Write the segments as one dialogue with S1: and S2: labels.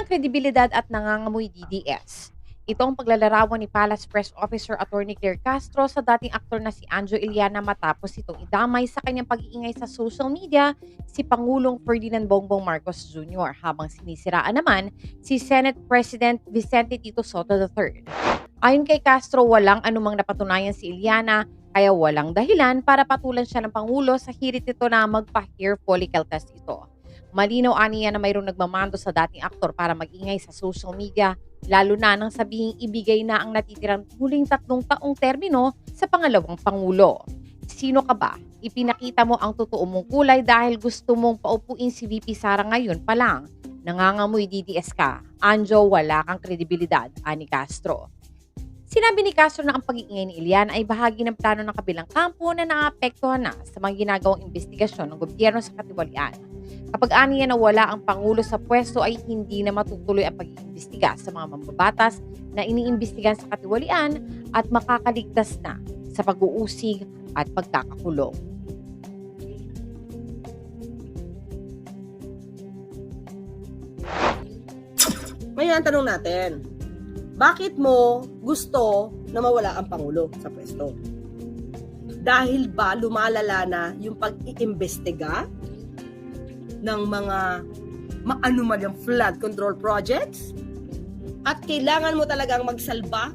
S1: kredibilidad at nangangamoy DDS. Ito ang paglalarawan ni Palace Press Officer Attorney Claire Castro sa dating aktor na si Anjo Iliana matapos itong idamay sa kanyang pag-iingay sa social media si Pangulong Ferdinand Bongbong Marcos Jr. habang sinisiraan naman si Senate President Vicente Tito Sotto III. Ayon kay Castro, walang anumang napatunayan si Iliana kaya walang dahilan para patulan siya ng Pangulo sa hirit nito na magpa-hair follicle test ito. Malinaw aniya na mayroong nagmamando sa dating aktor para mag-ingay sa social media, lalo na nang sabihing ibigay na ang natitirang huling 3 taong termino sa pangalawang Pangulo. Sino ka ba? Ipinakita mo ang totoo mong kulay dahil gusto mong paupuin si VP Sara ngayon pa lang. Nangangamoy DDS ka. Anjo, wala kang kredibilidad, ani Castro. Sinabi ni Castro na ang pag-iingay ni Iliana ay bahagi ng plano ng kabilang kampo na naapektuhan na sa mga ginagawang investigasyon ng gobyerno sa katiwalian. Kapag aniya na wala ang Pangulo sa pwesto ay hindi na matutuloy ang pag-iimbestiga sa mga mambabatas na iniimbestigan sa katiwalian at makakaligtas na sa pag-uusig at pagkakakulong.
S2: Ngayon ang tanong natin, bakit mo gusto na mawala ang Pangulo sa pwesto? Dahil ba lumalala na yung pag-iimbestiga ng mga maanumalyang flood control projects? At kailangan mo talagang magsalba?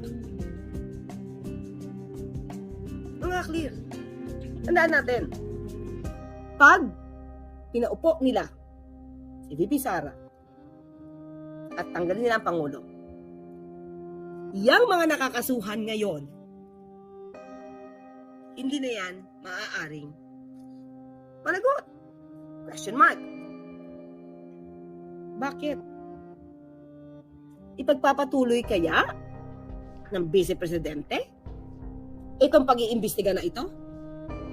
S2: Mga clear. Tandaan natin, pag pinaupo nila si VP Sara at tanggalin nila ang Pangulo, yang mga nakakasuhan ngayon, hindi na yan maaaring managot. Question mark. Bakit? Ipagpapatuloy kaya ng Vice Presidente itong pag-iimbestiga na ito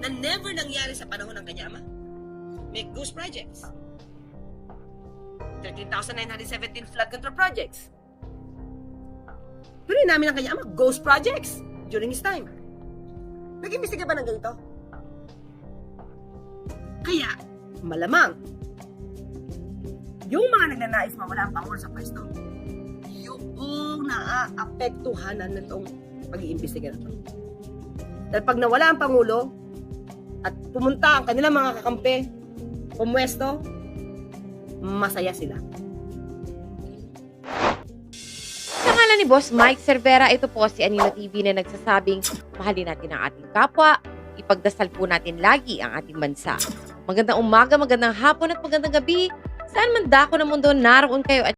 S2: na never nangyari sa panahon ng kanyang ama? May ghost projects. 13,917 flood control projects. Pero namin ang kanyang ama, ghost projects during his time. Nag-imbestiga ba ng ganito? Kaya, malamang, yung mga nagnanais mawala ang Pangulo sa pwesto, yung naaapektuhanan nitong pag-iimbestiga na ito. Dahil pag nawala ang Pangulo at pumunta ang kanilang mga kakampi pumwesto, masaya sila.
S1: Sa ngalan ni Boss Mike Cervera, ito po si Anino TV na nagsasabing mahalin natin ang ating kapwa, ipagdasal po natin lagi ang ating bansa. Magandang umaga, magandang hapon at magandang gabi. Saan man dako ng mundo naroon kayo at